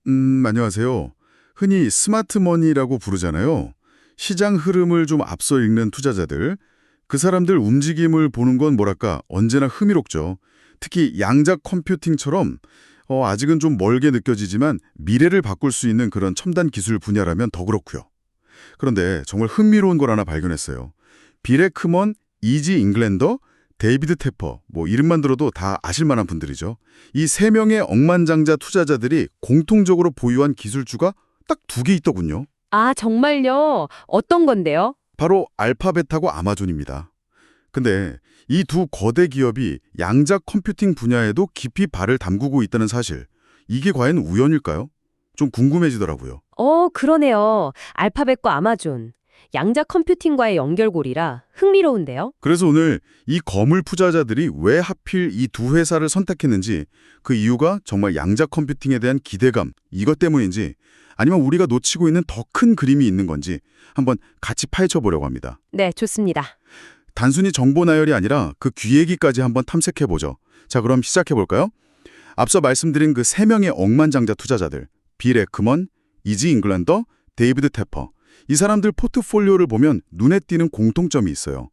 안녕하세요. 흔히 스마트머니라고 부르잖아요. 시장 흐름을 좀 앞서 읽는 투자자들, 그 사람들 움직임을 보는 건 뭐랄까 언제나 흥미롭죠. 특히 양자 컴퓨팅처럼 아직은 좀 멀게 느껴지지만 미래를 바꿀 수 있는 그런 첨단 기술 분야라면 더 그렇고요. 그런데 정말 흥미로운 걸 하나 발견했어요. 빌 에크먼, 이지 잉글랜더, 데이비드 테퍼, 이름만 들어도 다 아실 만한 분들이죠. 이 세 명의 억만장자 투자자들이 공통적으로 보유한 기술주가 딱 두 개 있더군요. 아, 정말요? 어떤 건데요? 바로 알파벳하고 아마존입니다. 근데 이 두 거대 기업이 양자 컴퓨팅 분야에도 깊이 발을 담그고 있다는 사실, 이게 과연 우연일까요? 좀 궁금해지더라고요. 그러네요. 알파벳과 아마존. 양자 컴퓨팅과의 연결고리라 흥미로운데요? 그래서 오늘 이 거물 투자자들이 왜 하필 이 두 회사를 선택했는지, 그 이유가 정말 양자 컴퓨팅에 대한 기대감, 이것 때문인지, 아니면 우리가 놓치고 있는 더 큰 그림이 있는 건지 한번 같이 파헤쳐 보려고 합니다. 네, 좋습니다. 단순히 정보 나열이 아니라 그 귀얘기까지 한번 탐색해 보죠. 자, 그럼 시작해 볼까요? 앞서 말씀드린 그 세 명의 억만장자 투자자들, 빌 에크먼, 이지 잉글랜더, 데이비드 테퍼. 이 사람들 포트폴리오를 보면 눈에 띄는 공통점이 있어요.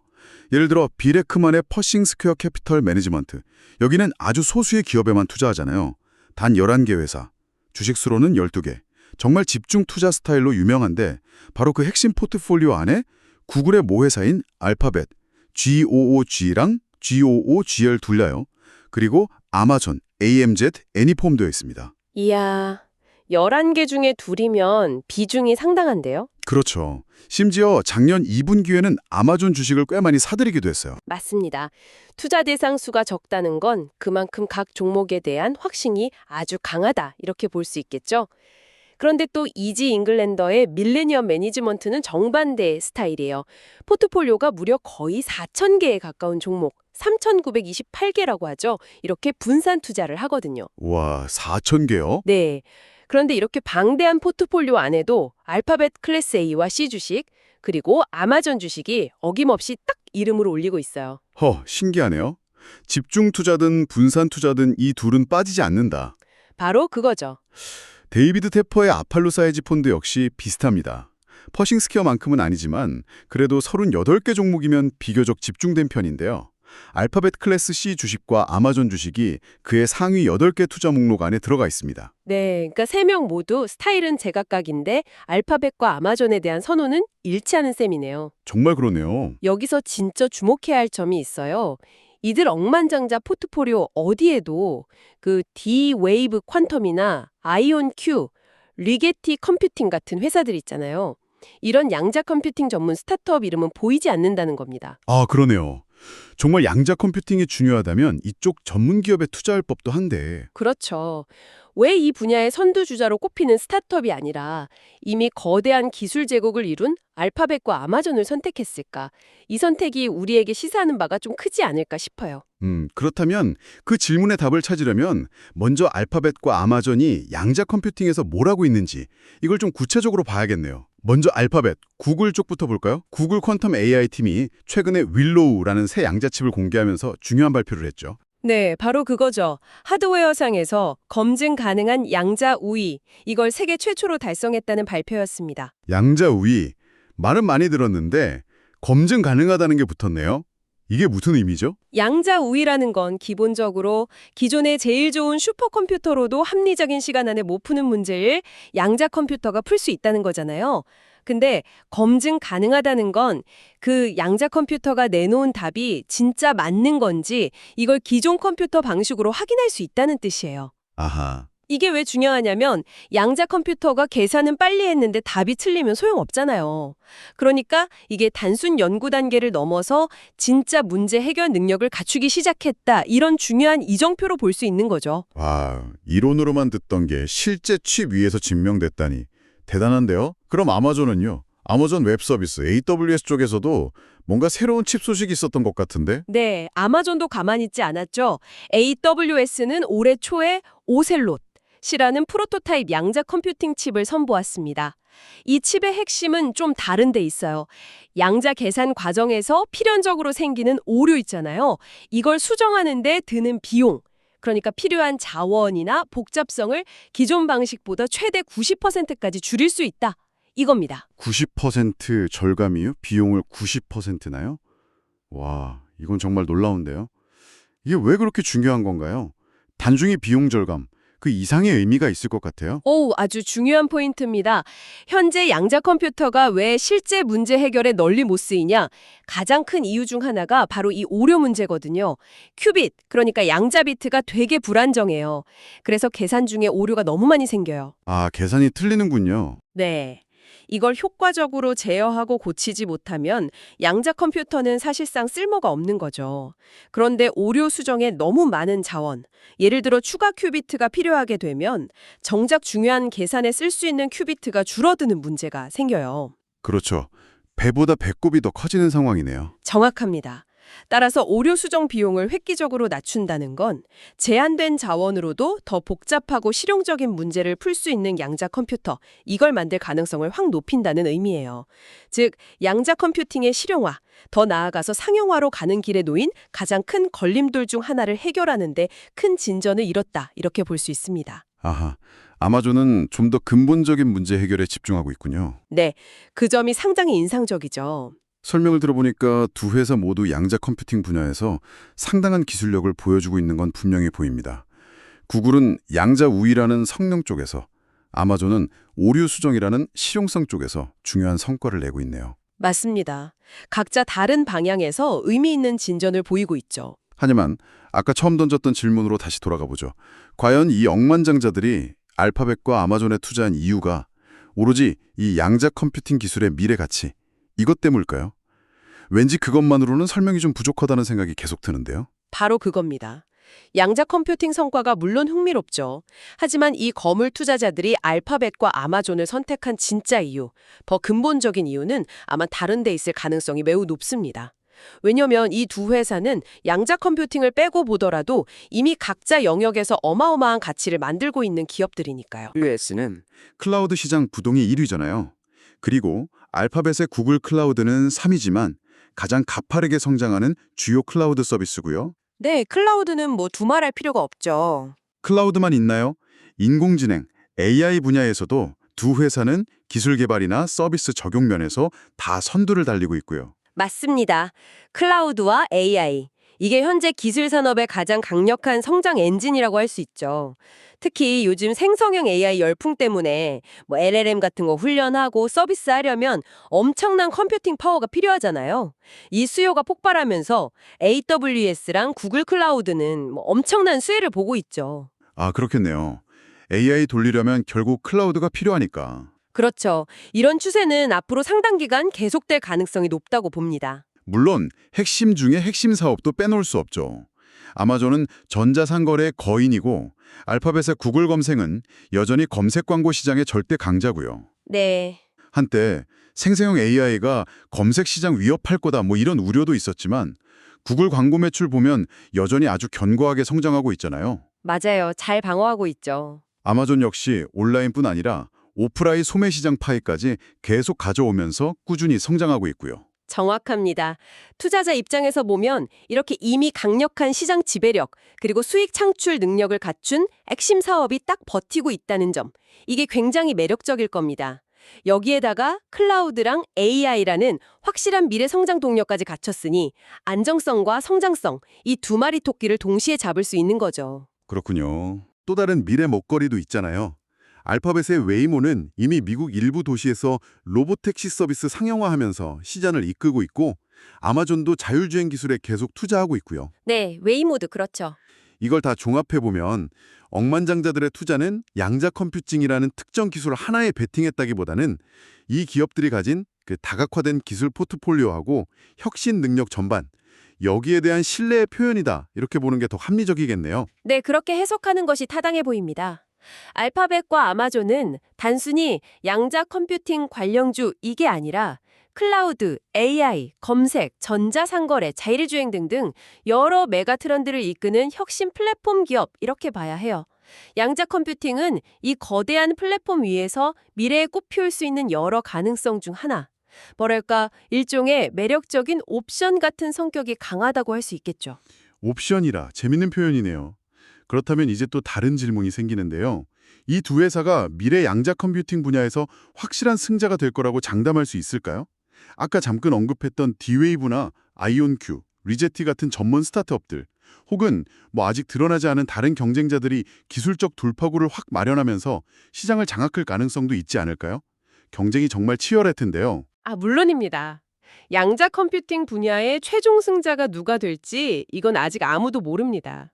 예를 들어 빌 에크먼의 퍼싱 스퀘어 캐피털 매니지먼트. 여기는 아주 소수의 기업에만 투자하잖아요. 단 11개 회사, 주식 수로는 12개. 정말 집중 투자 스타일로 유명한데 바로 그 핵심 포트폴리오 안에 구글의 모회사인 알파벳, GOOG랑 GOOG를 둘러요. 그리고 아마존, AMZ, N이 포함되어 있습니다. 이야, 11개 중에 둘이면 비중이 상당한데요? 그렇죠. 심지어 작년 2분기에는 아마존 주식을 꽤 많이 사들이기도 했어요. 맞습니다. 투자 대상 수가 적다는 건 그만큼 각 종목에 대한 확신이 아주 강하다, 이렇게 볼 수 있겠죠? 그런데 또 이지 잉글랜더의 밀레니엄 매니지먼트는 정반대의 스타일이에요. 포트폴리오가 무려 거의 4,000개에 가까운 종목, 3,928개라고 하죠. 이렇게 분산 투자를 하거든요. 와, 4,000개요? 네. 그런데 이렇게 방대한 포트폴리오 안에도 알파벳 클래스 A와 C 주식, 그리고 아마존 주식이 어김없이 딱 이름을 올리고 있어요. 신기하네요. 집중 투자든 분산 투자든 이 둘은 빠지지 않는다. 바로 그거죠. 데이비드 테퍼의 아팔로 사이즈 펀드 역시 비슷합니다. 퍼싱 스퀘어만큼은 아니지만 그래도 38개 종목이면 비교적 집중된 편인데요. 알파벳 클래스 C 주식과 아마존 주식이 그의 상위 8개 투자 목록 안에 들어가 있습니다. 네, 그러니까 세 명 모두 스타일은 제각각인데 알파벳과 아마존에 대한 선호는 일치하는 셈이네요. 정말 그러네요. 여기서 진짜 주목해야 할 점이 있어요. 이들 억만장자 포트폴리오 어디에도 그 D-웨이브 퀀텀이나 아이온 Q, 리게티 컴퓨팅 같은 회사들 있잖아요. 이런 양자 컴퓨팅 전문 스타트업 이름은 보이지 않는다는 겁니다. 아, 그러네요. 정말 양자 컴퓨팅이 중요하다면 이쪽 전문 기업에 투자할 법도 한데. 그렇죠. 왜 이 분야의 선두주자로 꼽히는 스타트업이 아니라 이미 거대한 기술 제국을 이룬 알파벳과 아마존을 선택했을까? 이 선택이 우리에게 시사하는 바가 좀 크지 않을까 싶어요. 그렇다면 그 질문의 답을 찾으려면 먼저 알파벳과 아마존이 양자 컴퓨팅에서 뭘 하고 있는지 이걸 좀 구체적으로 봐야겠네요. 먼저 알파벳, 구글 쪽부터 볼까요? 구글 퀀텀 AI 팀이 최근에 윌로우라는 새 양자칩을 공개하면서 중요한 발표를 했죠. 네, 바로 그거죠. 하드웨어상에서 검증 가능한 양자 우위, 이걸 세계 최초로 달성했다는 발표였습니다. 양자 우위, 말은 많이 들었는데 검증 가능하다는 게 붙었네요. 이게 무슨 의미죠? 양자 우위라는 건 기본적으로 기존의 제일 좋은 슈퍼컴퓨터로도 합리적인 시간 안에 못 푸는 문제를 양자 컴퓨터가 풀 수 있다는 거잖아요. 근데 검증 가능하다는 건 그 양자 컴퓨터가 내놓은 답이 진짜 맞는 건지 이걸 기존 컴퓨터 방식으로 확인할 수 있다는 뜻이에요. 아하. 이게 왜 중요하냐면 양자 컴퓨터가 계산은 빨리 했는데 답이 틀리면 소용없잖아요. 그러니까 이게 단순 연구 단계를 넘어서 진짜 문제 해결 능력을 갖추기 시작했다. 이런 중요한 이정표로 볼 수 있는 거죠. 와, 이론으로만 듣던 게 실제 칩 위에서 증명됐다니 대단한데요? 그럼 아마존은요? 아마존 웹 서비스 AWS 쪽에서도 뭔가 새로운 칩 소식이 있었던 것 같은데? 네, 아마존도 가만히 있지 않았죠. AWS는 올해 초에 오셀롯이라는 프로토타입 양자 컴퓨팅 칩을 선보았습니다. 이 칩의 핵심은 좀 다른 데 있어요. 양자 계산 과정에서 필연적으로 생기는 오류 있잖아요. 이걸 수정하는 데 드는 비용, 그러니까 필요한 자원이나 복잡성을 기존 방식보다 최대 90%까지 줄일 수 있다. 이겁니다. 90% 절감이요? 비용을 90%나요? 와, 이건 정말 놀라운데요. 이게 왜 그렇게 중요한 건가요? 단순히 비용 절감, 그 이상의 의미가 있을 것 같아요. 오, 아주 중요한 포인트입니다. 현재 양자 컴퓨터가 왜 실제 문제 해결에 널리 못 쓰이냐? 가장 큰 이유 중 하나가 바로 이 오류 문제거든요. 큐빗, 그러니까 양자 비트가 되게 불안정해요. 그래서 계산 중에 오류가 너무 많이 생겨요. 아, 계산이 틀리는군요. 네. 이걸 효과적으로 제어하고 고치지 못하면 양자 컴퓨터는 사실상 쓸모가 없는 거죠. 그런데 오류 수정에 너무 많은 자원, 예를 들어 추가 큐비트가 필요하게 되면 정작 중요한 계산에 쓸 수 있는 큐비트가 줄어드는 문제가 생겨요. 그렇죠. 배보다 배꼽이 더 커지는 상황이네요. 정확합니다. 따라서 오류 수정 비용을 획기적으로 낮춘다는 건 제한된 자원으로도 더 복잡하고 실용적인 문제를 풀 수 있는 양자 컴퓨터, 이걸 만들 가능성을 확 높인다는 의미예요. 즉, 양자 컴퓨팅의 실용화, 더 나아가서 상용화로 가는 길에 놓인 가장 큰 걸림돌 중 하나를 해결하는 데 큰 진전을 이뤘다, 이렇게 볼 수 있습니다. 아하, 아마존은 좀 더 근본적인 문제 해결에 집중하고 있군요. 네, 그 점이 상당히 인상적이죠. 설명을 들어보니까 두 회사 모두 양자 컴퓨팅 분야에서 상당한 기술력을 보여주고 있는 건 분명히 보입니다. 구글은 양자 우위라는 성능 쪽에서, 아마존은 오류 수정이라는 실용성 쪽에서 중요한 성과를 내고 있네요. 맞습니다. 각자 다른 방향에서 의미 있는 진전을 보이고 있죠. 하지만 아까 처음 던졌던 질문으로 다시 돌아가 보죠. 과연 이 억만장자들이 알파벳과 아마존에 투자한 이유가 오로지 이 양자 컴퓨팅 기술의 미래 가치, 이것 때문일까요? 왠지 그것만으로는 설명이 좀 부족하다는 생각이 계속 드는데요. 바로 그겁니다. 양자 컴퓨팅 성과가 물론 흥미롭죠. 하지만 이 거물 투자자들이 알파벳과 아마존을 선택한 진짜 이유, 더 근본적인 이유는 아마 다른 데 있을 가능성이 매우 높습니다. 왜냐면 이 두 회사는 양자 컴퓨팅을 빼고 보더라도 이미 각자 영역에서 어마어마한 가치를 만들고 있는 기업들이니까요. AWS는 클라우드 시장 부동이 1위잖아요. 그리고 알파벳의 구글 클라우드는 3위지만 가장 가파르게 성장하는 주요 클라우드 서비스고요. 네, 클라우드는 뭐 두말할 필요가 없죠. 클라우드만 있나요? 인공지능, AI 분야에서도 두 회사는 기술 개발이나 서비스 적용 면에서 다 선두를 달리고 있고요. 맞습니다. 클라우드와 AI. 이게 현재 기술 산업의 가장 강력한 성장 엔진이라고 할 수 있죠. 특히 요즘 생성형 AI 열풍 때문에 뭐 LLM 같은 거 훈련하고 서비스하려면 엄청난 컴퓨팅 파워가 필요하잖아요. 이 수요가 폭발하면서 AWS랑 구글 클라우드는 뭐 엄청난 수혜를 보고 있죠. 아, 그렇겠네요. AI 돌리려면 결국 클라우드가 필요하니까. 그렇죠. 이런 추세는 앞으로 상당 기간 계속될 가능성이 높다고 봅니다. 물론 핵심 중에 핵심 사업도 빼놓을 수 없죠. 아마존은 전자상거래의 거인이고 알파벳의 구글 검색은 여전히 검색 광고 시장의 절대 강자고요. 네. 한때 생성형 AI가 검색 시장 위협할 거다 뭐 이런 우려도 있었지만 구글 광고 매출 보면 여전히 아주 견고하게 성장하고 있잖아요. 맞아요. 잘 방어하고 있죠. 아마존 역시 온라인뿐 아니라 오프라인 소매 시장 파이까지 계속 가져오면서 꾸준히 성장하고 있고요. 정확합니다. 투자자 입장에서 보면 이렇게 이미 강력한 시장 지배력 그리고 수익 창출 능력을 갖춘 핵심 사업이 딱 버티고 있다는 점, 이게 굉장히 매력적일 겁니다. 여기에다가 클라우드랑 AI라는 확실한 미래 성장 동력까지 갖췄으니 안정성과 성장성, 이 두 마리 토끼를 동시에 잡을 수 있는 거죠. 그렇군요. 또 다른 미래 먹거리도 있잖아요. 알파벳의 웨이모는 이미 미국 일부 도시에서 로보택시 서비스 상용화하면서 시장을 이끌고 있고 아마존도 자율주행 기술에 계속 투자하고 있고요. 네, 웨이모드 그렇죠. 이걸 다 종합해보면 억만장자들의 투자는 양자 컴퓨팅이라는 특정 기술 하나에 베팅했다기보다는 이 기업들이 가진 그 다각화된 기술 포트폴리오하고 혁신 능력 전반, 여기에 대한 신뢰의 표현이다 이렇게 보는 게 더 합리적이겠네요. 네, 그렇게 해석하는 것이 타당해 보입니다. 알파벳과 아마존은 단순히 양자 컴퓨팅 관련주 이게 아니라 클라우드, AI, 검색, 전자상거래, 자율주행 등등 여러 메가 트렌드를 이끄는 혁신 플랫폼 기업 이렇게 봐야 해요. 양자 컴퓨팅은 이 거대한 플랫폼 위에서 미래에 꽃피울 수 있는 여러 가능성 중 하나. 뭐랄까 일종의 매력적인 옵션 같은 성격이 강하다고 할 수 있겠죠. 옵션이라 재밌는 표현이네요. 그렇다면 이제 또 다른 질문이 생기는데요. 이 두 회사가 미래 양자 컴퓨팅 분야에서 확실한 승자가 될 거라고 장담할 수 있을까요? 아까 잠깐 언급했던 D-Wave나 아이온큐, 리제티 같은 전문 스타트업들, 혹은 아직 드러나지 않은 다른 경쟁자들이 기술적 돌파구를 확 마련하면서 시장을 장악할 가능성도 있지 않을까요? 경쟁이 정말 치열할 텐데요. 물론입니다. 양자 컴퓨팅 분야의 최종 승자가 누가 될지 이건 아직 아무도 모릅니다.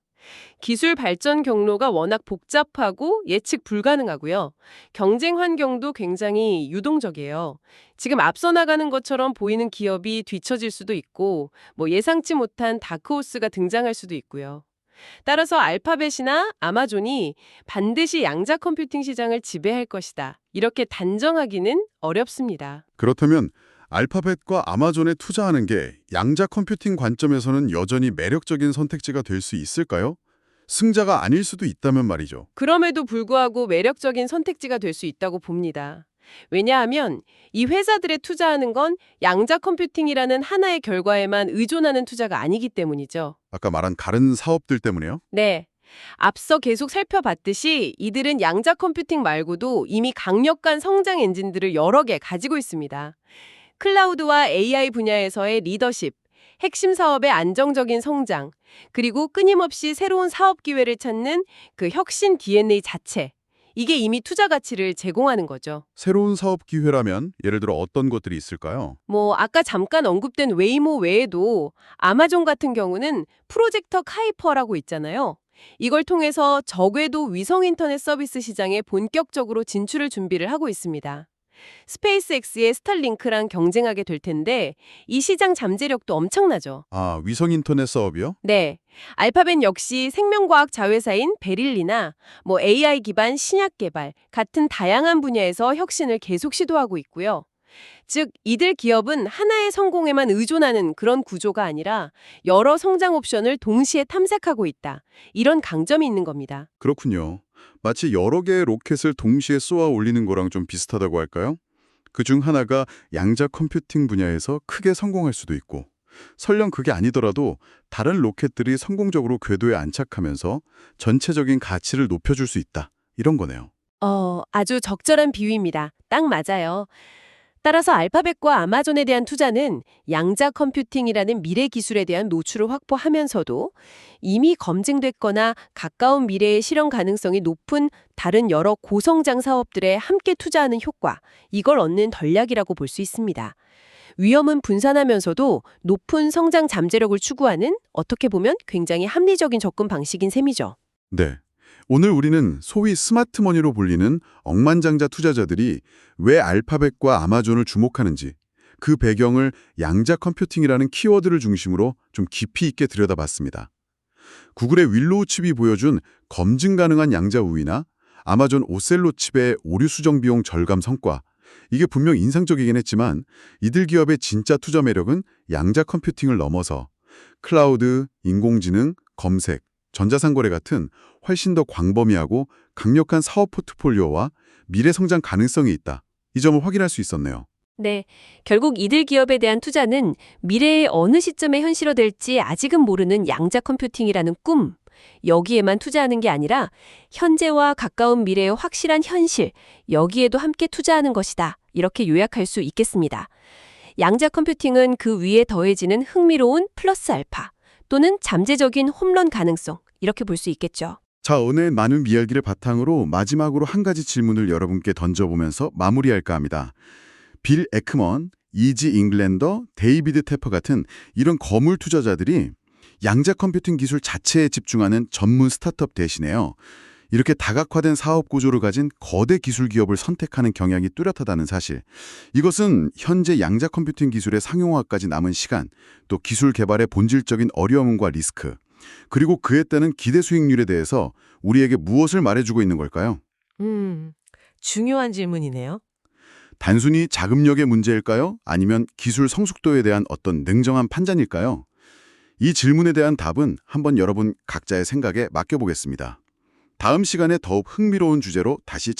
기술 발전 경로가 워낙 복잡하고 예측 불가능하고요. 경쟁 환경도 굉장히 유동적이에요. 지금 앞서 나가는 것처럼 보이는 기업이 뒤처질 수도 있고, 예상치 못한 다크호스가 등장할 수도 있고요. 따라서 알파벳이나 아마존이 반드시 양자 컴퓨팅 시장을 지배할 것이다, 이렇게 단정하기는 어렵습니다. 그렇다면 알파벳과 아마존에 투자하는 게 양자 컴퓨팅 관점에서는 여전히 매력적인 선택지가 될 수 있을까요? 승자가 아닐 수도 있다면 말이죠. 그럼에도 불구하고 매력적인 선택지가 될 수 있다고 봅니다. 왜냐하면 이 회사들에 투자하는 건 양자 컴퓨팅이라는 하나의 결과에만 의존하는 투자가 아니기 때문이죠. 아까 말한 다른 사업들 때문에요? 네. 앞서 계속 살펴봤듯이 이들은 양자 컴퓨팅 말고도 이미 강력한 성장 엔진들을 여러 개 가지고 있습니다. 클라우드와 AI 분야에서의 리더십, 핵심 사업의 안정적인 성장, 그리고 끊임없이 새로운 사업 기회를 찾는 그 혁신 DNA 자체. 이게 이미 투자 가치를 제공하는 거죠. 새로운 사업 기회라면 예를 들어 어떤 것들이 있을까요? 아까 잠깐 언급된 웨이모 외에도 아마존 같은 경우는 프로젝터 카이퍼라고 있잖아요. 이걸 통해서 저궤도 위성 인터넷 서비스 시장에 본격적으로 진출을 준비를 하고 있습니다. 스페이스X의 스타링크랑 경쟁하게 될 텐데 이 시장 잠재력도 엄청나죠. 아, 위성 인터넷 사업이요? 네. 알파벳 역시 생명과학 자회사인 베릴리나 AI 기반 신약 개발 같은 다양한 분야에서 혁신을 계속 시도하고 있고요. 즉, 이들 기업은 하나의 성공에만 의존하는 그런 구조가 아니라 여러 성장 옵션을 동시에 탐색하고 있다. 이런 강점이 있는 겁니다. 그렇군요. 마치 여러 개의 로켓을 동시에 쏘아 올리는 거랑 좀 비슷하다고 할까요? 그중 하나가 양자 컴퓨팅 분야에서 크게 성공할 수도 있고, 설령 그게 아니더라도 다른 로켓들이 성공적으로 궤도에 안착하면서 전체적인 가치를 높여줄 수 있다. 이런 거네요. 아주 적절한 비유입니다. 딱 맞아요. 따라서 알파벳과 아마존에 대한 투자는 양자 컴퓨팅이라는 미래 기술에 대한 노출을 확보하면서도 이미 검증됐거나 가까운 미래의 실현 가능성이 높은 다른 여러 고성장 사업들에 함께 투자하는 효과, 이걸 얻는 전략이라고 볼 수 있습니다. 위험은 분산하면서도 높은 성장 잠재력을 추구하는, 어떻게 보면 굉장히 합리적인 접근 방식인 셈이죠. 네. 오늘 우리는 소위 스마트머니로 불리는 억만장자 투자자들이 왜 알파벳과 아마존을 주목하는지, 그 배경을 양자 컴퓨팅이라는 키워드를 중심으로 좀 깊이 있게 들여다봤습니다. 구글의 윌로우 칩이 보여준 검증 가능한 양자 우위나 아마존 오셀로 칩의 오류 수정 비용 절감 성과, 이게 분명 인상적이긴 했지만 이들 기업의 진짜 투자 매력은 양자 컴퓨팅을 넘어서 클라우드, 인공지능, 검색, 전자상거래 같은 훨씬 더 광범위하고 강력한 사업 포트폴리오와 미래 성장 가능성이 있다. 이 점을 확인할 수 있었네요. 네, 결국 이들 기업에 대한 투자는 미래의 어느 시점에 현실화될지 아직은 모르는 양자 컴퓨팅이라는 꿈, 여기에만 투자하는 게 아니라 현재와 가까운 미래의 확실한 현실, 여기에도 함께 투자하는 것이다. 이렇게 요약할 수 있겠습니다. 양자 컴퓨팅은 그 위에 더해지는 흥미로운 플러스 알파 또는 잠재적인 홈런 가능성, 이렇게 볼 수 있겠죠. 자, 오늘 많은 이야기를 바탕으로 마지막으로 한 가지 질문을 여러분께 던져보면서 마무리할까 합니다. 빌 에크먼, 이지 잉글랜더, 데이비드 테퍼 같은 이런 거물 투자자들이 양자 컴퓨팅 기술 자체에 집중하는 전문 스타트업 대신에요, 이렇게 다각화된 사업 구조를 가진 거대 기술 기업을 선택하는 경향이 뚜렷하다는 사실. 이것은 현재 양자 컴퓨팅 기술의 상용화까지 남은 시간, 또 기술 개발의 본질적인 어려움과 리스크, 그리고 그에 따른 기대 수익률에 대해서 우리에게 무엇을 말해주고 있는 걸까요? 중요한 질문이네요. 단순히 자금력의 문제일까요? 아니면 기술 성숙도에 대한 어떤 냉정한 판단일까요? 이 질문에 대한 답은 한번 여러분 각자의 생각에 맡겨보겠습니다. 다음 시간에 더욱 흥미로운 주제로 다시